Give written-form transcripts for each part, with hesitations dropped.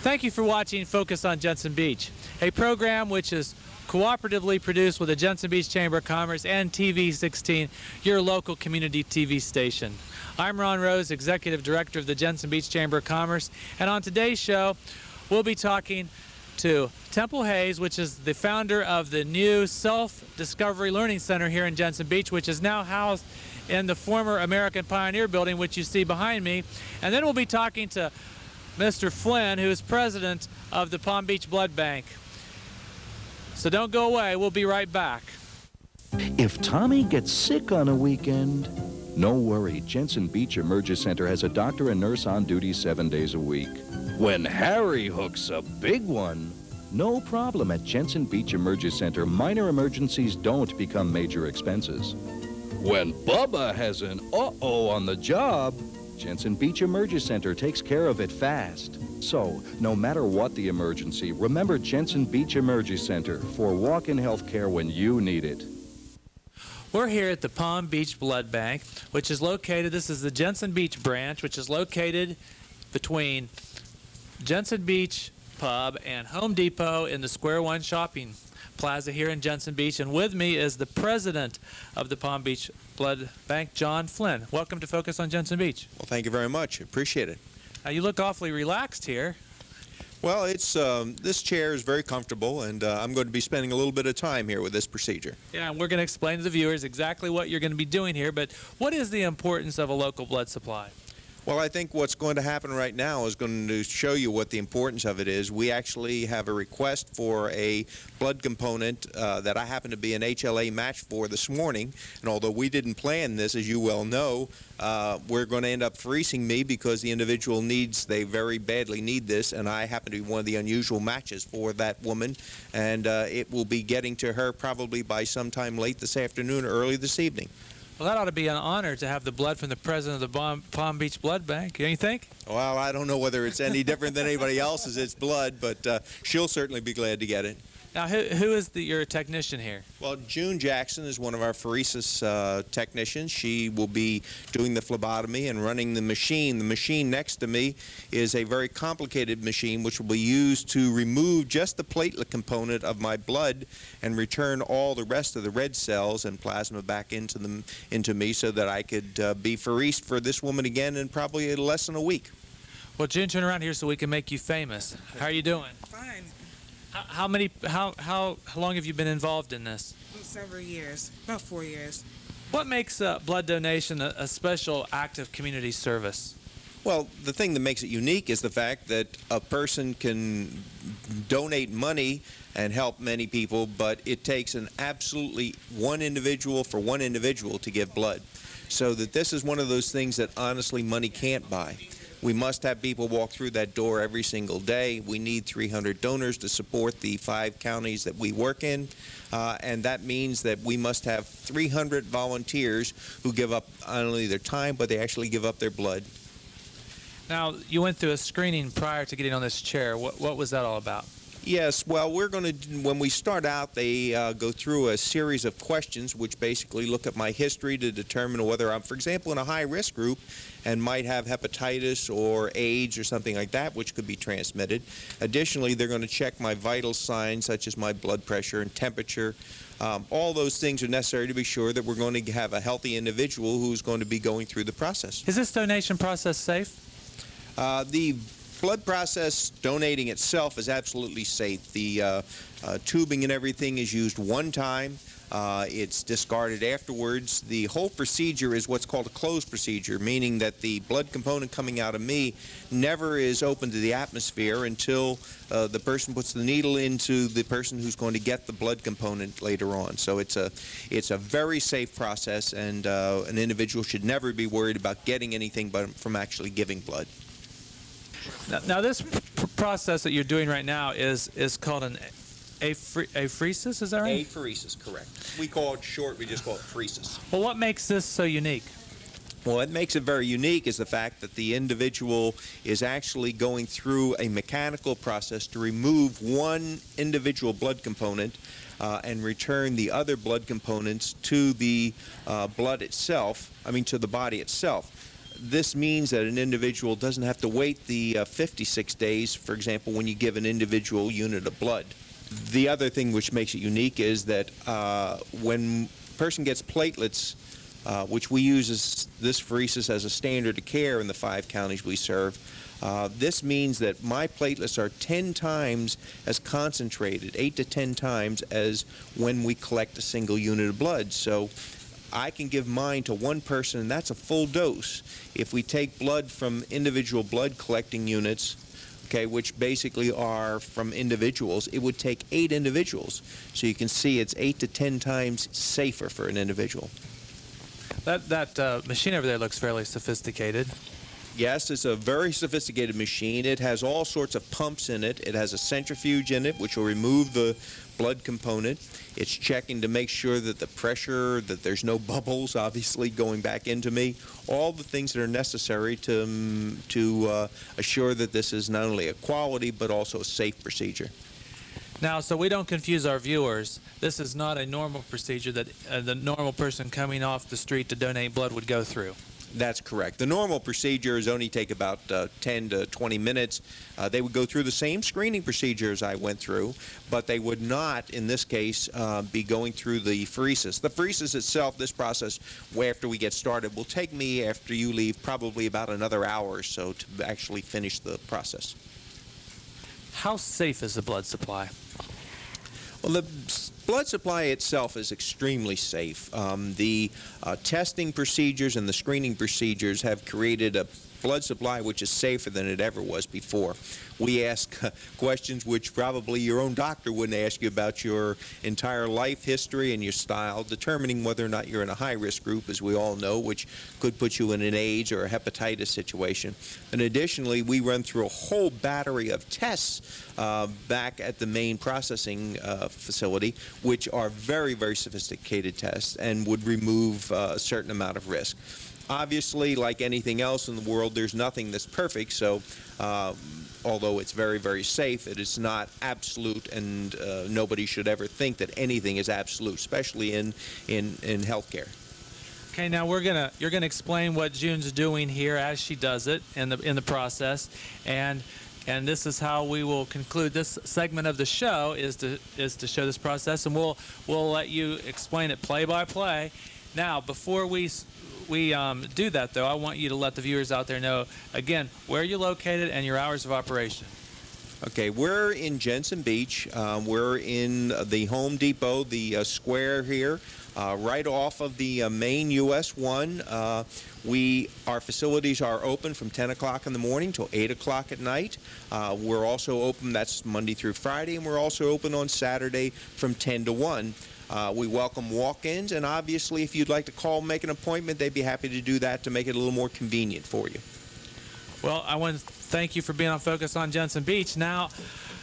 Thank you for watching Focus on Jensen Beach, a program which is cooperatively produced with the Jensen Beach Chamber of Commerce and TV 16, your local community TV station. I'm Ron Rose, Executive Director of the Jensen Beach Chamber of Commerce, and on today's show, we'll be talking to Temple Hayes, which is the founder of the new Self-Discovery Learning Center here in Jensen Beach, which is now housed in the former American Pioneer Building, which you see behind me. And then we'll be talking to Mr. Flynn, who is president of the Palm Beach Blood Bank. So don't go away, we'll be right back. If Tommy gets sick on a weekend, no worry, Jensen Beach Emergency Center has a doctor and nurse on duty 7 days a week. When Harry hooks a big one, no problem at Jensen Beach Emergency Center. Minor emergencies don't become major expenses. When Bubba has an uh-oh on the job, Jensen Beach Emergency Center takes care of it fast. So, no matter what the emergency, remember Jensen Beach Emergency Center for walk-in health care when you need it. We're here at the Palm Beach Blood Bank, which is located, this is the Jensen Beach branch, which is located between Jensen Beach Pub and Home Depot in the Square One Shopping Plaza here in Jensen Beach. And with me is the president of the Palm Beach Blood Bank, John Flynn. Welcome to Focus on Jensen Beach. Well, thank you very much. Appreciate it. You look awfully relaxed here. Well, it's this chair is very comfortable, and I'm going to be spending a little bit of time here with this procedure. Yeah, and we're going to explain to the viewers exactly what you're going to be doing here, but what is the importance of a local blood supply? Well, I think what's going to happen right now is going to show you what the importance of it is. We actually have a request for a blood component that I happen to be an HLA match for this morning. And although we didn't plan this, as you well know, we're going to end up freezing me because the individual they very badly need this, and I happen to be one of the unusual matches for that woman. And it will be getting to her probably by sometime late this afternoon or early this evening. Well, that ought to be an honor to have the blood from the president of the Palm Beach Blood Bank, don't you think? Well, I don't know whether it's any different than anybody else's. It's blood, but she'll certainly be glad to get it. Now, who is your technician here? Well, June Jackson is one of our pheresis technicians. She will be doing the phlebotomy and running the machine. The machine next to me is a very complicated machine which will be used to remove just the platelet component of my blood and return all the rest of the red cells and plasma back into me so that I could be pheresed for this woman again in probably less than a week. Well, June, turn around here so we can make you famous. How are you doing? Fine. How long have you been involved in this? Several years, about 4 years. What makes blood donation a special act of community service? Well, the thing that makes it unique is the fact that a person can donate money and help many people, but it takes one individual to give blood. So that this is one of those things that honestly money can't buy. We must have people walk through that door every single day. We need 300 donors to support the 5 counties that we work in, and that means that we must have 300 volunteers who give up not only their time, but they actually give up their blood. Now, you went through a screening prior to getting on this chair. What was that all about? Yes, well, when we start out, they go through a series of questions which basically look at my history to determine whether I'm, for example, in a high-risk group and might have hepatitis or AIDS or something like that, which could be transmitted. Additionally, they're going to check my vital signs, such as my blood pressure and temperature. All those things are necessary to be sure that we're going to have a healthy individual who's going to be going through the process. Is this donation process safe? The blood process, donating itself, is absolutely safe. The tubing and everything is used one time. It's discarded afterwards. The whole procedure is what's called a closed procedure, meaning that the blood component coming out of me never is open to the atmosphere until the person puts the needle into the person who's going to get the blood component later on. So it's a very safe process, and an individual should never be worried about getting anything but from actually giving blood. Now this process that you're doing right now is called an apheresis, is that right? Apheresis, correct. We call it short, we just call it pheresis. Well, what makes this so unique? Well, what makes it very unique is the fact that the individual is actually going through a mechanical process to remove one individual blood component and return the other blood components to the blood itself, to the body itself. this means that an individual doesn't have to wait the 56 days, for example, when you give an individual unit of blood. The other thing which makes it unique is that when a person gets platelets, which we use this pheresis as a standard of care in the 5 counties we serve, this means that my platelets are 10 times as concentrated, 8 to 10 times, as when we collect a single unit of blood. So I can give mine to one person, and that's a full dose. If we take blood from individual blood collecting units, okay, which basically are from individuals, it would take 8 individuals. So you can see it's 8 to 10 times safer for an individual. That machine over there looks fairly sophisticated. Yes, it's a very sophisticated machine. It has all sorts of pumps in it. It has a centrifuge in it, which will remove the blood component. It's checking to make sure that the pressure, that there's no bubbles, obviously, going back into me. All the things that are necessary to assure that this is not only a quality, but also a safe procedure. Now, so we don't confuse our viewers, this is not a normal procedure that the normal person coming off the street to donate blood would go through. That's correct. The normal procedures only take about 10 to 20 minutes. They would go through the same screening procedures I went through, but they would not, in this case, be going through the pheresis. The pheresis itself, this process, after we get started, will take me, after you leave, probably about another hour or so to actually finish the process. How safe is the blood supply? Well, the blood supply itself is extremely safe. The testing procedures and the screening procedures have created a blood supply which is safer than it ever was before. We ask questions which probably your own doctor wouldn't ask you about your entire life history and your style, determining whether or not you're in a high-risk group, as we all know, which could put you in an AIDS or a hepatitis situation. And additionally, we run through a whole battery of tests back at the main processing facility, which are very, very sophisticated tests and would remove a certain amount of risk. Obviously, like anything else in the world, there's nothing that's perfect, so although it's very, very safe, it is not absolute, and nobody should ever think that anything is absolute, especially in healthcare. Okay, now you're gonna explain what June's doing here as she does it in the process, and this is how we will conclude this segment of the show, is to show this process, and we'll let you explain it play by play. Now, before we do that, though, I want you to let the viewers out there know, again, where you're located and your hours of operation. Okay, we're in Jensen Beach. We're in the Home Depot, the square here, right off of the main US 1. Our facilities are open from 10 o'clock in the morning till 8 o'clock at night. We're also open, that's Monday through Friday, and we're also open on Saturday from 10 to 1. We welcome walk-ins, and obviously if you'd like to call, make an appointment, they'd be happy to do that to make it a little more convenient for you. Well, I want to thank you for being on Focus on Jensen Beach. Now,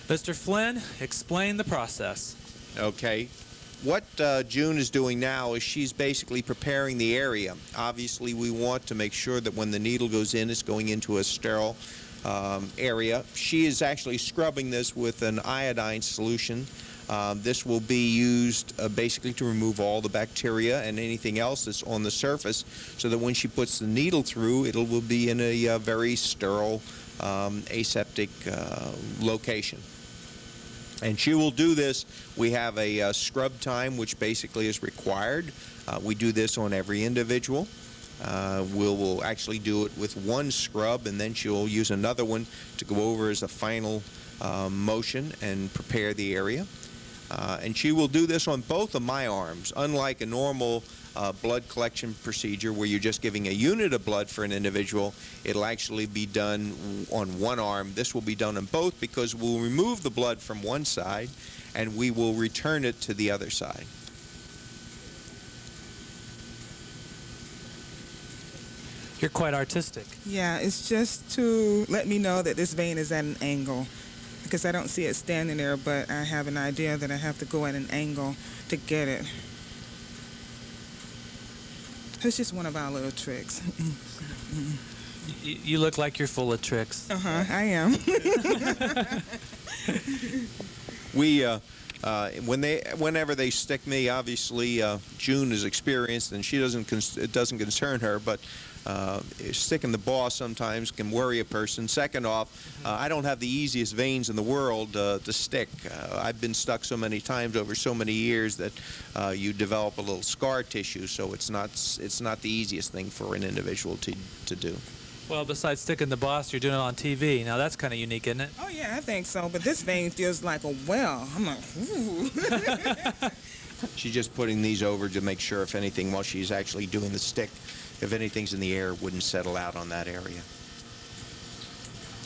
Mr. Flynn, explain the process. Okay. What June is doing now is she's basically preparing the area. Obviously, we want to make sure that when the needle goes in, it's going into a sterile area. She is actually scrubbing this with an iodine solution. This will be used basically to remove all the bacteria and anything else that's on the surface, so that when she puts the needle through, it will be in a very sterile, aseptic location. And she will do this. We have a scrub time, which basically is required. We do this on every individual. We'll actually do it with one scrub, and then she'll use another one to go over as a final motion and prepare the area. And she will do this on both of my arms. Unlike a normal blood collection procedure where you're just giving a unit of blood for an individual, it'll actually be done on one arm. This will be done on both, because we'll remove the blood from one side and we will return it to the other side. You're quite artistic. Yeah, it's just to let me know that this vein is at an angle, because I don't see it standing there, but I have an idea that I have to go at an angle to get it. It's just one of our little tricks. You look like you're full of tricks. I am. We Whenever they stick me, obviously June is experienced, and it doesn't concern her, but sticking the boss sometimes can worry a person. Second off, I don't have the easiest veins in the world to stick. I've been stuck so many times over so many years that you develop a little scar tissue, so it's not the easiest thing for an individual to do. Well, besides sticking the boss, you're doing it on TV. Now, that's kind of unique, isn't it? Oh, yeah, I think so. But this vein feels like a well. I'm like, ooh. She's just putting these over to make sure, if anything, while she's actually doing the stick, if anything's in the air, it wouldn't settle out on that area.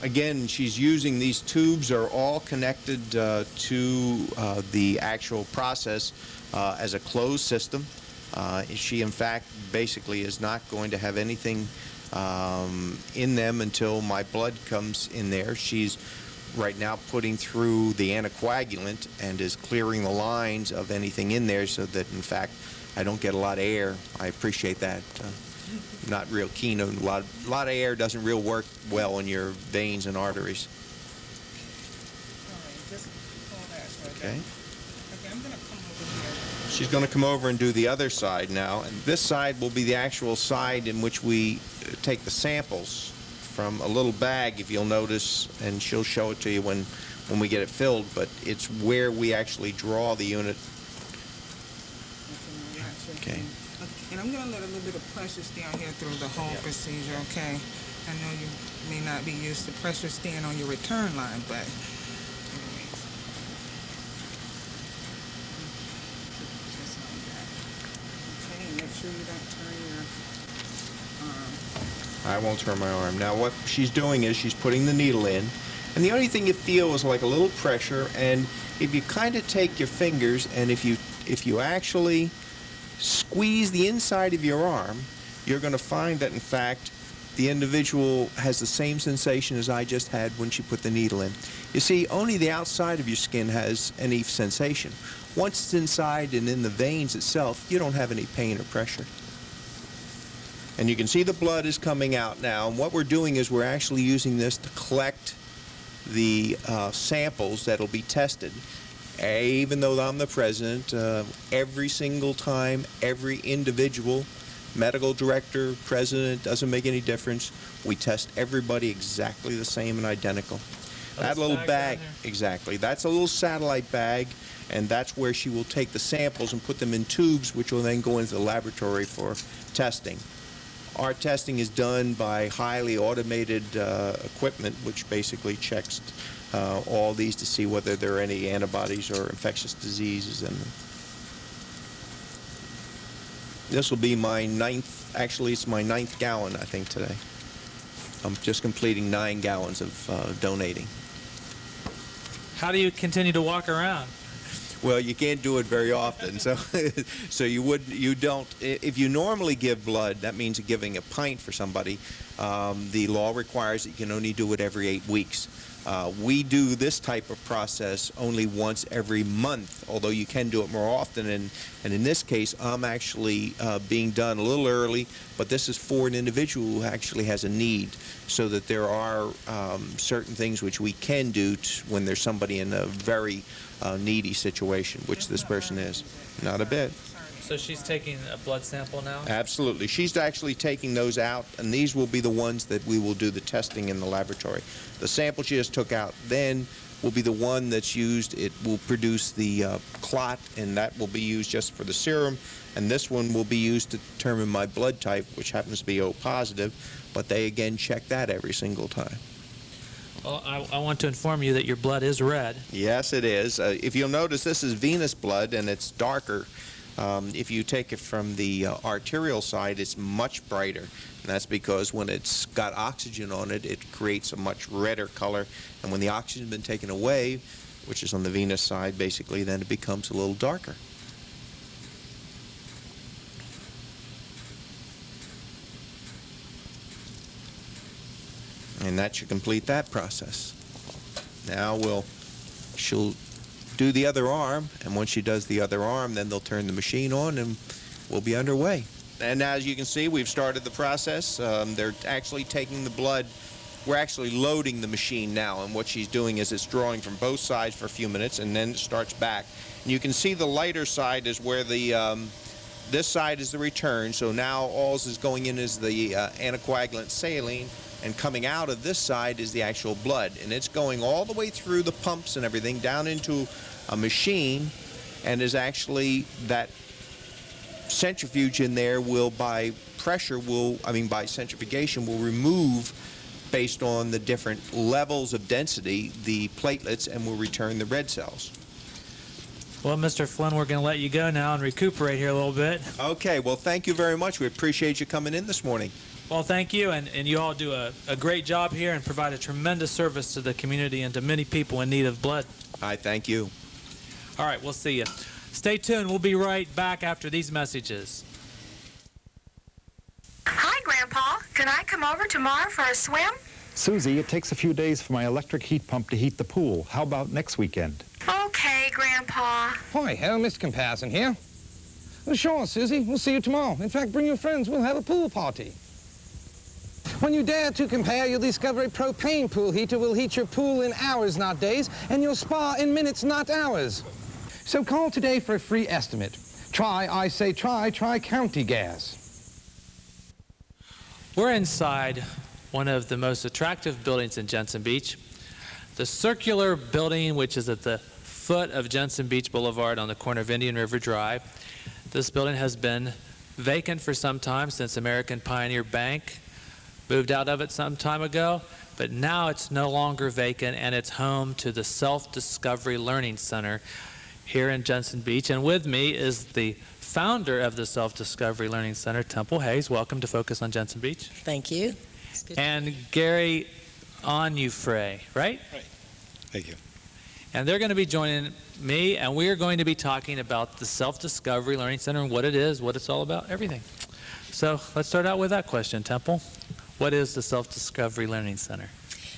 Again, she's using these tubes are all connected to the actual process as a closed system. She, in fact, basically is not going to have anything in them until my blood comes in there. She's right now putting through the anticoagulant and is clearing the lines of anything in there so that, in fact, I don't get a lot of air. I appreciate that. Not real keen on a lot of air doesn't real work well in your veins and arteries. Okay. Okay, I'm going to come over here. She's going to come over and do the other side now, and this side will be the actual side in which we take the samples from a little bag, if you'll notice, and she'll show it to you when we get it filled, but it's where we actually draw the unit. Okay. And I'm going to let a little bit of pressure stand here through the whole procedure, okay? I know you may not be used to pressure stand on your return line, but make sure you don't turn your arm. I won't turn my arm. Now what she's doing is she's putting the needle in, and the only thing you feel is like a little pressure, and if you kind of take your fingers and if you actually squeeze the inside of your arm, you're going to find that, in fact, the individual has the same sensation as I just had when she put the needle in. You see, only the outside of your skin has any sensation. Once it's inside and in the veins itself, you don't have any pain or pressure. And you can see the blood is coming out now, and what we're doing is we're actually using this to collect the samples that'll be tested. Even though I'm the president, every single time, every individual, medical director, president, doesn't make any difference. We test everybody exactly the same and identical. That little bag, exactly, that's a little satellite bag, and that's where she will take the samples and put them in tubes, which will then go into the laboratory for testing. Our testing is done by highly automated equipment, which basically checks all these to see whether there are any antibodies or infectious diseases in them. This will be my actually it's my 9th gallon, I think, today. I'm just completing 9 gallons of donating. How do you continue to walk around? Well, you can't do it very often, so you don't. If you normally give blood, that means you're giving a pint for somebody. The law requires that you can only do it every 8 weeks. We do this type of process only once every month, although you can do it more often. And in this case, I'm actually being done a little early, but this is for an individual who actually has a need, so that there are certain things which we can do when there's somebody in a very needy situation, which this person is. Not a bit. So she's taking a blood sample now? Absolutely. She's actually taking those out, and these will be the ones that we will do the testing in the laboratory. The sample she just took out then will be the one that's used. It will produce the clot, and that will be used just for the serum. And this one will be used to determine my blood type, which happens to be O positive, but they again check that every single time. Well, I want to inform you that your blood is red. Yes, it is. If you'll notice, this is venous blood, and it's darker. If you take it from the arterial side, it's much brighter. And that's because when it's got oxygen on it, it creates a much redder color. And when the oxygen has been taken away, which is on the venous side, basically, then it becomes a little darker. And that should complete that process. Now she'll do the other arm, and once she does the other arm, then they'll turn the machine on and we'll be underway. And as you can see, we've started the process. They're actually taking the blood we're actually loading the machine now, and what she's doing is it's drawing from both sides for a few minutes, and then it starts back. And you can see the lighter side is where the this side is the return, so now all is going in is the anticoagulant saline, and coming out of this side is the actual blood, and it's going all the way through the pumps and everything down into a machine, and is actually that centrifuge in there will by centrifugation will remove, based on the different levels of density, the platelets, and will return the red cells. Well, Mr. Flynn, we're going to let you go now and recuperate here a little bit. Okay, well, thank you very much. We appreciate you coming in this morning. Well, thank you, and you all do a great job here and provide a tremendous service to the community and to many people in need of blood. I thank you. All right, we'll see you. Stay tuned. We'll be right back after these messages. Hi, Grandpa. Can I come over tomorrow for a swim? Susie, it takes a few days for my electric heat pump to heat the pool. How about next weekend? Okay, Grandpa. Hi, Hal, Mr. Compassion here. Well, sure, Susie. We'll see you tomorrow. In fact, bring your friends. We'll have a pool party. When you dare to compare, you'll discover a propane pool heater will heat your pool in hours, not days, and your spa in minutes, not hours. So call today for a free estimate. Try, I say try County Gas. We're inside one of the most attractive buildings in Jensen Beach. The circular building, which is at the foot of Jensen Beach Boulevard on the corner of Indian River Drive. This building has been vacant for some time, since American Pioneer Bank moved out of it some time ago, but now it's no longer vacant, and it's home to the Self-Discovery Learning Center here in Jensen Beach. And with me is the founder of the Self-Discovery Learning Center, Temple Hayes. Welcome to Focus on Jensen Beach. Thank you. And Gary Onufray, right? Right. Thank you. And they're going to be joining me, and we are going to be talking about the Self-Discovery Learning Center and what it is, what it's all about, everything. So let's start out with that question, Temple. What is the Self-Discovery Learning Center?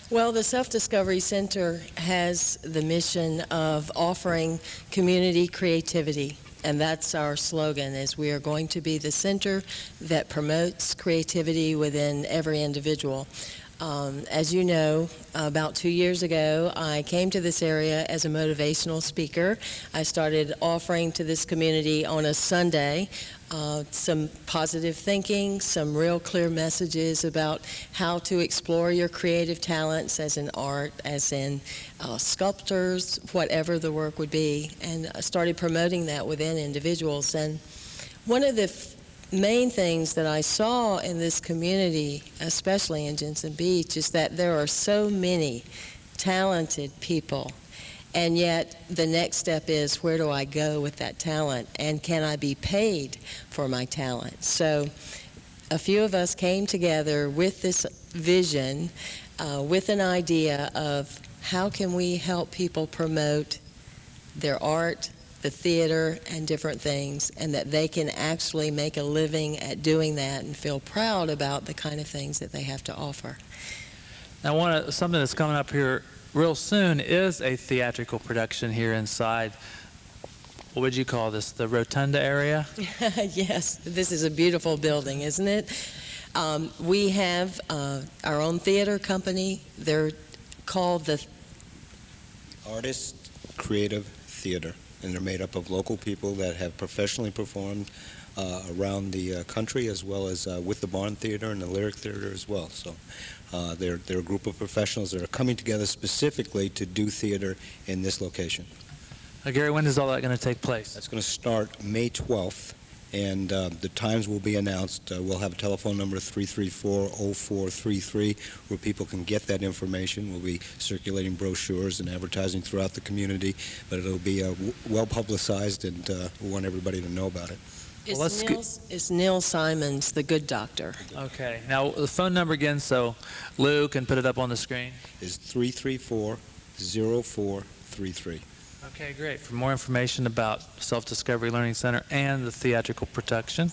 Well, the Self-Discovery Center has the mission of offering community creativity, and that's our slogan, is we are going to be the center that promotes creativity within every individual. As you know, about 2 years ago, I came to this area as a motivational speaker. I started offering to this community on a Sunday some positive thinking, some real clear messages about how to explore your creative talents as in art, as in sculptors, whatever the work would be, and I started promoting that within individuals. And one of the main things that I saw in this community, especially in Jensen Beach, is that there are so many talented people, and yet the next step is, where do I go with that talent, and can I be paid for my talent? So a few of us came together with this vision, with an idea of how can we help people promote their art, the theater, and different things, and that they can actually make a living at doing that and feel proud about the kind of things that they have to offer. Now, something that's coming up here real soon is a theatrical production here inside. What would you call this, the Rotunda area? Yes, this is a beautiful building, isn't it? We have our own theater company. They're called the Artist Creative Theater, and they're made up of local people that have professionally performed around the country, as well as with the Barn Theater and the Lyric Theater as well. So they're a group of professionals that are coming together specifically to do theater in this location. Gary, when is all that going to take place? That's going to start May 12th, and the times will be announced. We'll have a telephone number, 334-0433, where people can get that information. We'll be circulating brochures and advertising throughout the community, but it'll be well publicized, and we want everybody to know about it. It's Neil Simons, the good doctor. Okay. Now, the phone number again, so Lou can put it up on the screen. Is 334-0433. Okay, great. For more information about Self-Discovery Learning Center and the theatrical production,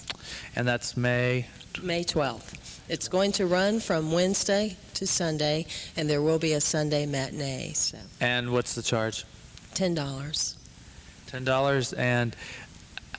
and that's May 12th. It's going to run from Wednesday to Sunday, and there will be a Sunday matinee. So. And what's the charge? $10. $10. And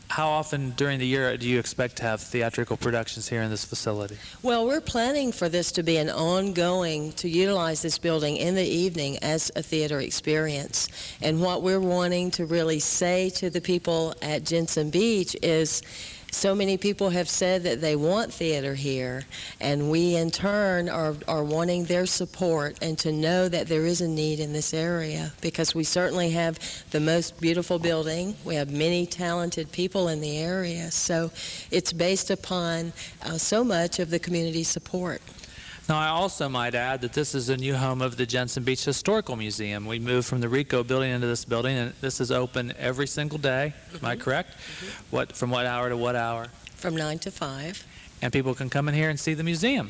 how often during the year do you expect to have theatrical productions here in this facility? Well, we're planning for this to be an ongoing, to utilize this building in the evening as a theater experience. And what we're wanting to really say to the people at Jensen Beach is, so many people have said that they want theater here, and we in turn are wanting their support and to know that there is a need in this area, because we certainly have the most beautiful building. We have many talented people in the area, so it's based upon so much of the community support. Now, I also might add that this is a new home of the Jensen Beach Historical Museum. We moved from the Rico building into this building, and this is open every single day. Am I correct? From what hour to what hour? From 9 to 5. And people can come in here and see the museum.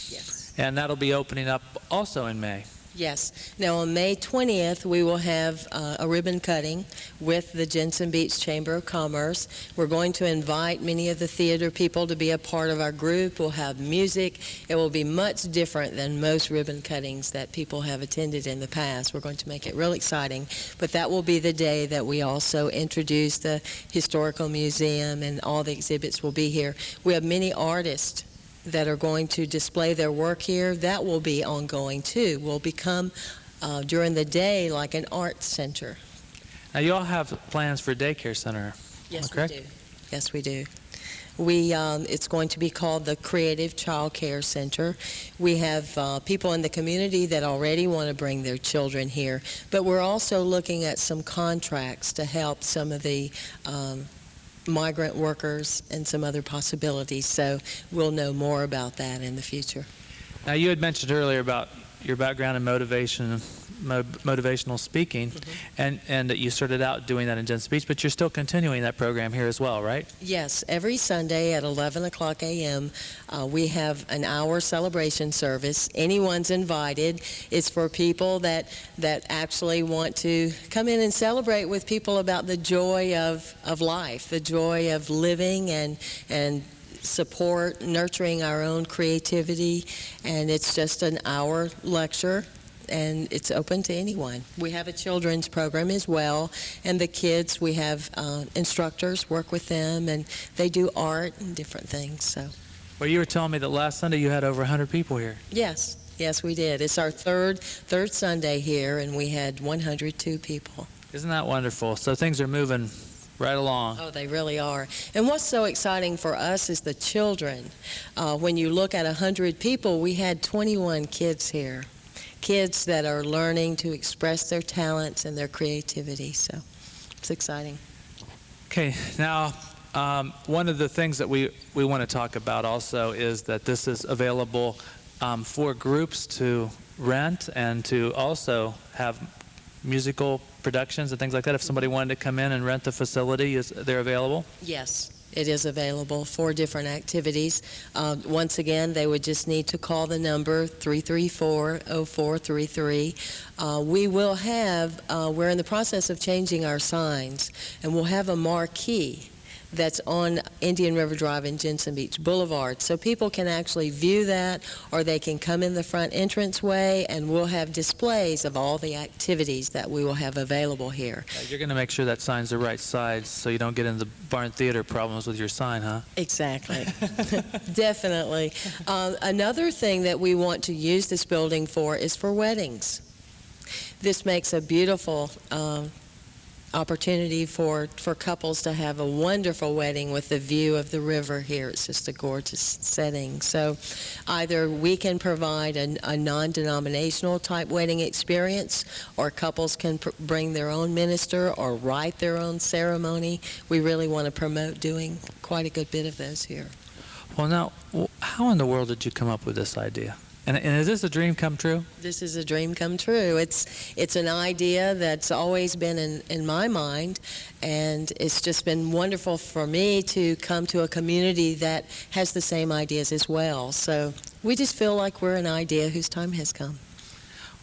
Yes. And that'll be opening up also in May. Yes. Now, on May 20th, we will have a ribbon cutting with the Jensen Beach Chamber of Commerce. We're going to invite many of the theater people to be a part of our group. We'll have music. It will be much different than most ribbon cuttings that people have attended in the past. We're going to make it real exciting. But that will be the day that we also introduce the Historical Museum, and all the exhibits will be here. We have many artists that are going to display their work here. That will be ongoing too. Will become during the day like an art center. Now, you all have plans for a daycare center. Yes, correct? we do. Yes, we do. It's going to be called the Creative Child Care Center. We have people in the community that already want to bring their children here, but we're also looking at some contracts to help some of the migrant workers and some other possibilities, so we'll know more about that in the future. Now, you had mentioned earlier about your background in motivational speaking, and that you started out doing that in Jensen Beach, but you're still continuing that program here as well, right? Yes, every Sunday at 11 o'clock a.m. We have an hour celebration service. Anyone's invited. It's for people that actually want to come in and celebrate with people about the joy of life, the joy of living, and support, nurturing our own creativity. And it's just an hour lecture, and it's open to anyone. We have a children's program as well, and the kids, we have instructors work with them, and they do art and different things. So. Well, you were telling me that last Sunday you had over 100 people here. Yes, yes, we did. It's our third Sunday here, and we had 102 people. Isn't that wonderful? So things are moving right along. Oh, they really are. And what's so exciting for us is the children. When you look at 100 people, we had 21 kids here. Kids that are learning to express their talents and their creativity, so it's exciting. Okay, now one of the things that we want to talk about also is that this is available for groups to rent and to also have musical productions and things like that. If somebody wanted to come in and rent the facility, they're available? Yes. It is available for different activities. Once again, they would just need to call the number 334-0433. We will have, we're in the process of changing our signs, and we'll have a marquee that's on Indian River Drive and Jensen Beach Boulevard. So people can actually view that, or they can come in the front entranceway, and we'll have displays of all the activities that we will have available here. You're going to make sure that sign's the right size so you don't get into barn theater problems with your sign, huh? Exactly. Definitely. Another thing that we want to use this building for is for weddings. This makes a beautiful opportunity for couples to have a wonderful wedding with the view of the river here. It's just a gorgeous setting. So either we can provide a non-denominational type wedding experience, or couples can bring their own minister or write their own ceremony. We really want to promote doing quite a good bit of those here. Well, now, how in the world did you come up with this idea? And is this a dream come true? This is a dream come true. It's an idea that's always been in my mind, and it's just been wonderful for me to come to a community that has the same ideas as well. So we just feel like we're an idea whose time has come.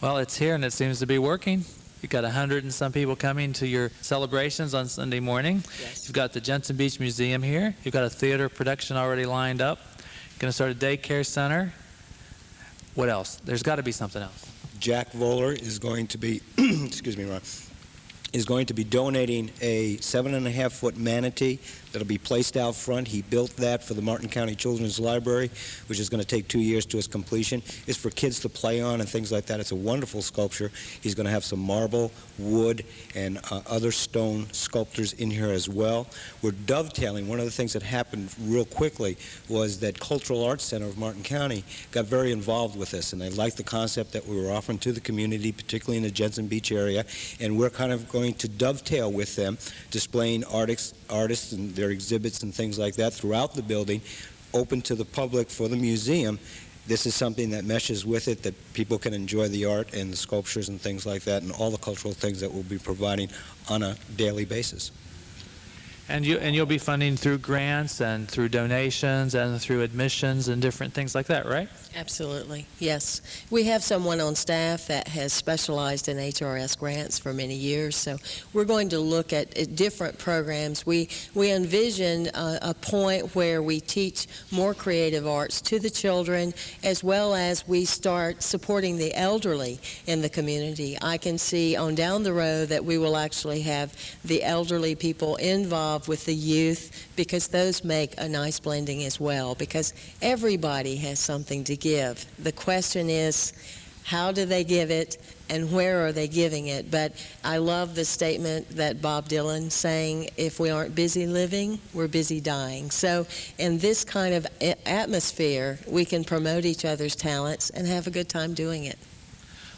Well, it's here, and it seems to be working. You've got 100 and some people coming to your celebrations on Sunday morning. Yes. You've got the Jensen Beach Museum here. You've got a theater production already lined up. You're going to start a daycare center. What else? There's got to be something else. Jack Voller is going to be, excuse me, Ron, is going to be donating a 7.5-foot manatee that'll be placed out front. He built that for the Martin County Children's Library, which is going to take 2 years to its completion. It's for kids to play on and things like that. It's a wonderful sculpture. He's going to have some marble, wood, and other stone sculptures in here as well. We're dovetailing. One of the things that happened real quickly was that Cultural Arts Center of Martin County got very involved with this, and they liked the concept that we were offering to the community, particularly in the Jensen Beach area, and we're kind of going to dovetail with them, displaying artists and their exhibits and things like that throughout the building, open to the public for the museum. This is something that meshes with it, that people can enjoy the art and the sculptures and things like that, and all the cultural things that we'll be providing on a daily basis. And you'll be funding through grants and through donations and through admissions and different things like that, right? Absolutely, yes. We have someone on staff that has specialized in HRS grants for many years, so we're going to look at different programs. We envision a point where we teach more creative arts to the children, as well as we start supporting the elderly in the community. I can see on down the road that we will actually have the elderly people involved with the youth, because those make a nice blending as well, because everybody has something to give. The question is, how do they give it and where are they giving it? But I love the statement that Bob Dylan saying, if we aren't busy living, we're busy dying. So in this kind of atmosphere, we can promote each other's talents and have a good time doing it.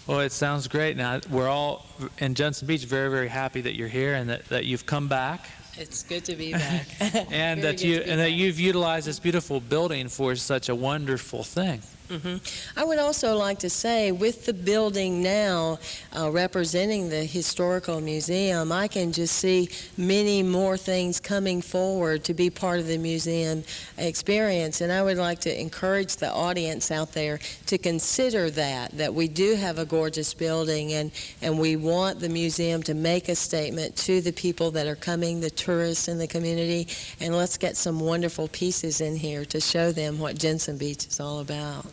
Well, it sounds great. Now, we're all in Jensen Beach very, very happy that you're here and that you've come back. It's good to be back. And that you've utilized this beautiful building for such a wonderful thing. I would also like to say, with the building now representing the Historical Museum, I can just see many more things coming forward to be part of the museum experience. And I would like to encourage the audience out there to consider that we do have a gorgeous building, and we want the museum to make a statement to the people that are coming, the tourists in the community, and let's get some wonderful pieces in here to show them what Jensen Beach is all about.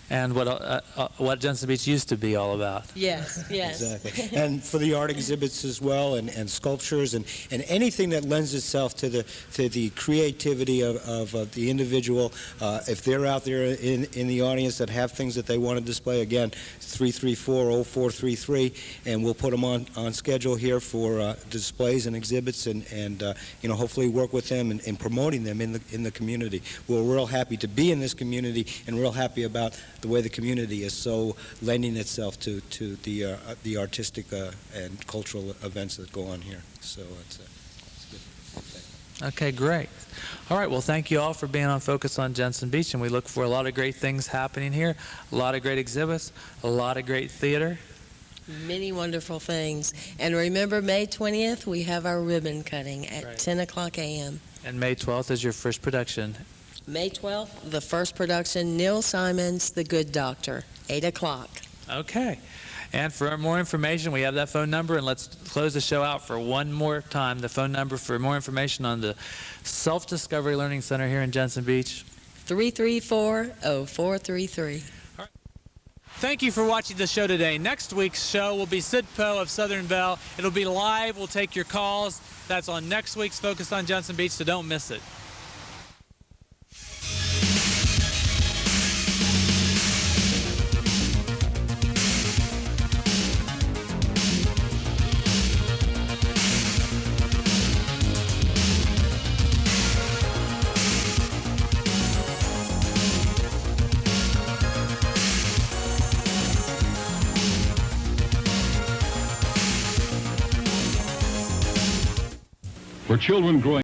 And what Jensen Beach used to be all about. Yes, yes. Exactly. And for the art exhibits as well, and sculptures, and anything that lends itself to the creativity of the individual. If they're out there in the audience that have things that they want to display, again, 334-0433, and we'll put them on schedule here for displays and exhibits, and hopefully work with them in promoting them in the community. We're real happy to be in this community, and real happy about the way the community is so lending itself to the artistic and cultural events that go on here. So it's good. Okay, great. All right, well, thank you all for being on Focus on Jensen Beach, and we look for a lot of great things happening here, a lot of great exhibits, a lot of great theater. Many wonderful things. And remember, May 20th, we have our ribbon cutting at 10 o'clock a.m. And May 12th is your first production. May 12th, the first production, Neil Simon's The Good Doctor, 8 o'clock. Okay. And for more information, we have that phone number, and let's close the show out for one more time. The phone number for more information on the Self-Discovery Learning Center here in Jensen Beach. 334-0433. All right. Thank you for watching the show today. Next week's show will be Sid Poe of Southern Belle. It'll be live. We'll take your calls. That's on next week's Focus on Jensen Beach, so don't miss it. For children growing